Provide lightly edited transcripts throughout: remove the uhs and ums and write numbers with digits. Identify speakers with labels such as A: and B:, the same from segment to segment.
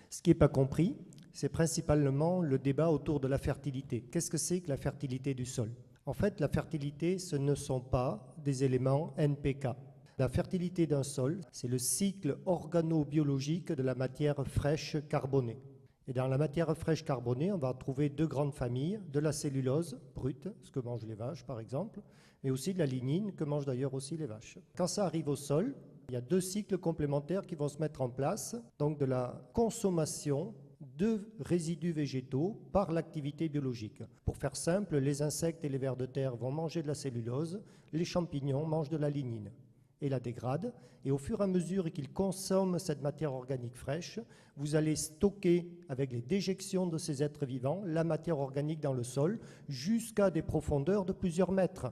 A: Ce qui n'est pas compris, c'est principalement le débat autour de la fertilité. Qu'est-ce que c'est que la fertilité du sol? En fait, la fertilité, ce ne sont pas des éléments NPK. La fertilité d'un sol, c'est le cycle organobiologique de la matière fraîche carbonée. Et dans la matière fraîche carbonée, on va trouver deux grandes familles, de la cellulose brute, ce que mangent les vaches par exemple, mais aussi de la lignine, que mangent d'ailleurs aussi les vaches. Quand ça arrive au sol, il y a deux cycles complémentaires qui vont se mettre en place, donc de la consommation de résidus végétaux par l'activité biologique. Pour faire simple, les insectes et les vers de terre vont manger de la cellulose, les champignons mangent de la lignine et la dégradent. Et au fur et à mesure qu'ils consomment cette matière organique fraîche, vous allez stocker avec les déjections de ces êtres vivants la matière organique dans le sol jusqu'à des profondeurs de plusieurs mètres.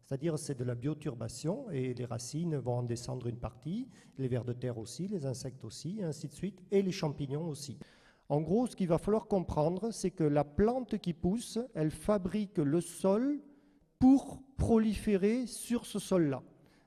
A: C'est-à-dire c'est de la bioturbation et les racines vont en descendre une partie, les vers de terre aussi, les insectes aussi, et ainsi de suite, et les champignons aussi. En gros, ce qu'il va falloir comprendre, c'est que la plante qui pousse, elle fabrique le sol pour proliférer sur ce sol-là.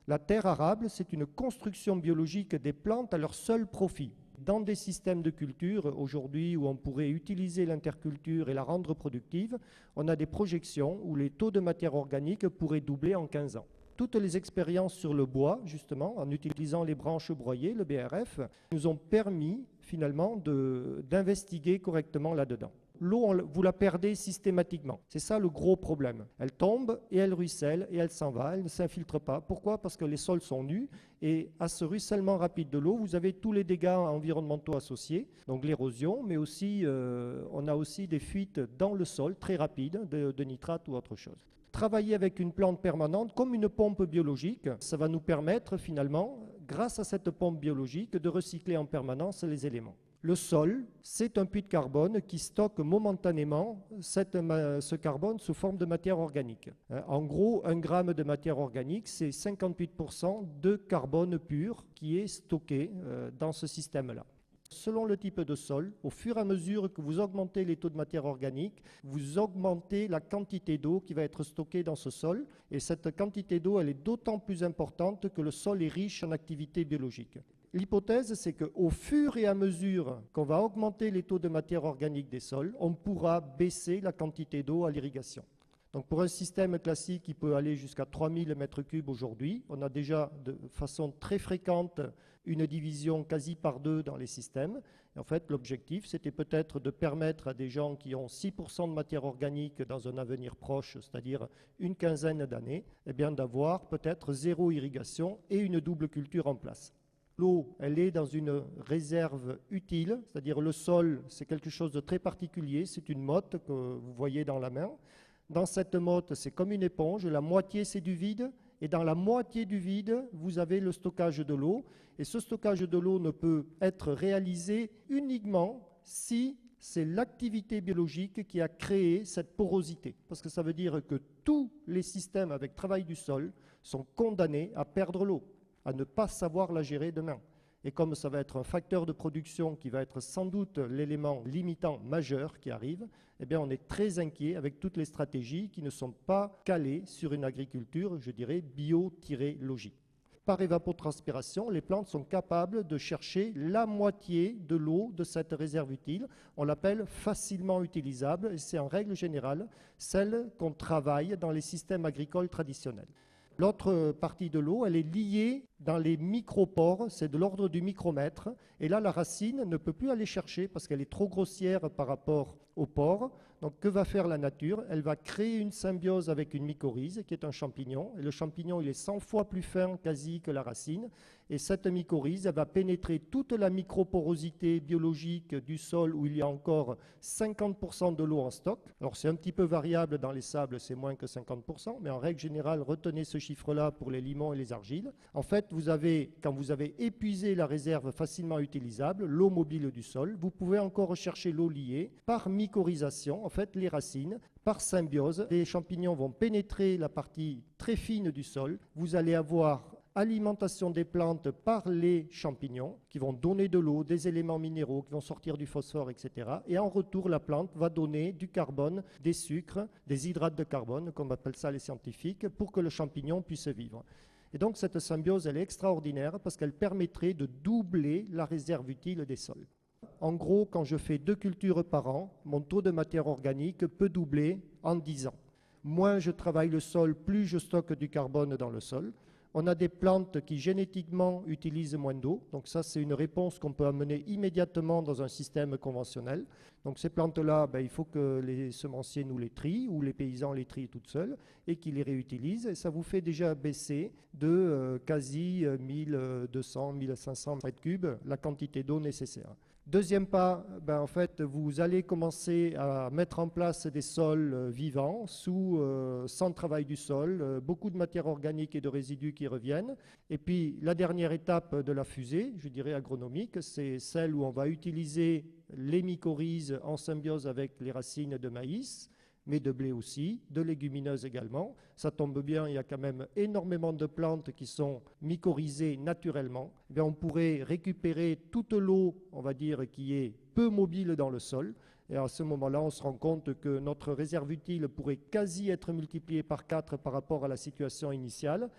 A: La terre arable, c'est une construction biologique des plantes à leur seul profit. Dans des systèmes de culture, aujourd'hui, où on pourrait utiliser l'interculture et la rendre productive, on a des projections où les taux de matière organique pourraient doubler en 15 ans. Toutes les expériences sur le bois, justement, en utilisant les branches broyées, le BRF, nous ont permis, finalement, d'investiguer correctement là-dedans. L'eau, vous la perdez systématiquement. C'est ça le gros problème. Elle tombe et elle ruisselle et elle s'en va, elle ne s'infiltre pas. Pourquoi? Parce que les sols sont nus et à ce ruissellement rapide de l'eau, vous avez tous les dégâts environnementaux associés, donc l'érosion, mais aussi, on a aussi des fuites dans le sol très rapides de nitrates ou autre chose. Travailler avec une plante permanente comme une pompe biologique, ça va nous permettre finalement, grâce à cette pompe biologique, de recycler en permanence les éléments. Le sol, c'est un puits de carbone qui stocke momentanément ce carbone sous forme de matière organique. En gros, 1 gramme de matière organique, c'est 58% de carbone pur qui est stocké dans ce système-là. Selon le type de sol, au fur et à mesure que vous augmentez les taux de matière organique, vous augmentez la quantité d'eau qui va être stockée dans ce sol. Et cette quantité d'eau, elle est d'autant plus importante que le sol est riche en activité biologique. L'hypothèse, c'est qu'au fur et à mesure qu'on va augmenter les taux de matière organique des sols, on pourra baisser la quantité d'eau à l'irrigation. Donc pour un système classique qui peut aller jusqu'à 3000 m3 aujourd'hui, on a déjà de façon très fréquente une division quasi par 2 dans les systèmes. Et en fait, l'objectif, c'était peut-être de permettre à des gens qui ont 6% de matière organique dans un avenir proche, c'est-à-dire une quinzaine d'années, eh bien d'avoir peut-être 0 irrigation et une double culture en place. L'eau, elle est dans une réserve utile, c'est-à-dire le sol, c'est quelque chose de très particulier, c'est une motte que vous voyez dans la main. Dans cette motte, c'est comme une éponge, la moitié c'est du vide, et dans la moitié du vide, vous avez le stockage de l'eau. Et ce stockage de l'eau ne peut être réalisé uniquement si c'est l'activité biologique qui a créé cette porosité. Parce que ça veut dire que tous les systèmes avec travail du sol sont condamnés à perdre l'eau, à ne pas savoir la gérer demain. Et comme ça va être un facteur de production qui va être sans doute l'élément limitant majeur qui arrive, eh bien on est très inquiet avec toutes les stratégies qui ne sont pas calées sur une agriculture, je dirais, bio-logique. Par évapotranspiration, les plantes sont capables de chercher la moitié de l'eau de cette réserve utile. On l'appelle facilement utilisable et c'est en règle générale celle qu'on travaille dans les systèmes agricoles traditionnels. L'autre partie de l'eau, elle est liée dans les micropores, c'est de l'ordre du micromètre. Et là, la racine ne peut plus aller chercher parce qu'elle est trop grossière par rapport aux pores. Donc, que va faire la nature? Elle va créer une symbiose avec une mycorhize, qui est un champignon. Et le champignon, il est 100 fois plus fin quasi que la racine. Et cette mycorhize, elle va pénétrer toute la microporosité biologique du sol où il y a encore 50% de l'eau en stock. Alors, c'est un petit peu variable dans les sables, c'est moins que 50%. Mais en règle générale, retenez ce chiffre-là pour les limons et les argiles. En fait, quand vous avez épuisé la réserve facilement utilisable, l'eau mobile du sol, vous pouvez encore rechercher l'eau liée par mycorhisation, en fait les racines, par symbiose. Les champignons vont pénétrer la partie très fine du sol. Vous allez avoir alimentation des plantes par les champignons qui vont donner de l'eau, des éléments minéraux qui vont sortir du phosphore, etc. Et en retour, la plante va donner du carbone, des sucres, des hydrates de carbone, comme appellent ça les scientifiques, pour que le champignon puisse vivre. Et donc cette symbiose, elle est extraordinaire parce qu'elle permettrait de doubler la réserve utile des sols. en gros, quand je fais 2 cultures par an, mon taux de matière organique peut doubler en 10 ans. Moins je travaille le sol, plus je stocke du carbone dans le sol. On a des plantes qui génétiquement utilisent moins d'eau. Donc ça, c'est une réponse qu'on peut amener immédiatement dans un système conventionnel. Donc ces plantes-là, il faut que les semenciers nous les trient ou les paysans les trient toutes seules et qu'ils les réutilisent. Et ça vous fait déjà baisser de quasi 1200, 1500 mètres cubes la quantité d'eau nécessaire. Deuxième pas, en fait, vous allez commencer à mettre en place des sols vivants sans travail du sol, beaucoup de matière organique et de résidus qui reviennent. Et puis la dernière étape de la fusée, je dirais agronomique, c'est celle où on va utiliser les mycorhizes en symbiose avec les racines de maïs, mais de blé aussi, de légumineuses également. Ça tombe bien, il y a quand même énormément de plantes qui sont mycorhizées naturellement. On pourrait récupérer toute l'eau, on va dire, qui est peu mobile dans le sol. Et à ce moment-là, on se rend compte que notre réserve utile pourrait quasi être multipliée par 4 par rapport à la situation initiale.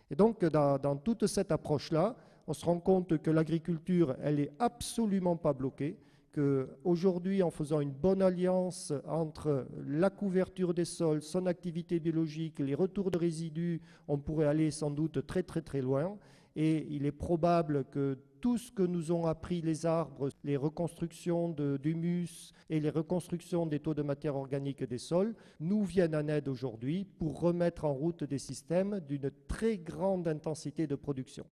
A: Et donc, dans toute cette approche-là, on se rend compte que l'agriculture, elle n'est absolument pas bloquée. Qu'aujourd'hui, en faisant une bonne alliance entre la couverture des sols, son activité biologique, les retours de résidus, on pourrait aller sans doute très très très loin. Et il est probable que tout ce que nous ont appris les arbres, les reconstructions d'humus et les reconstructions des taux de matière organique des sols, nous viennent en aide aujourd'hui pour remettre en route des systèmes d'une très grande intensité de production.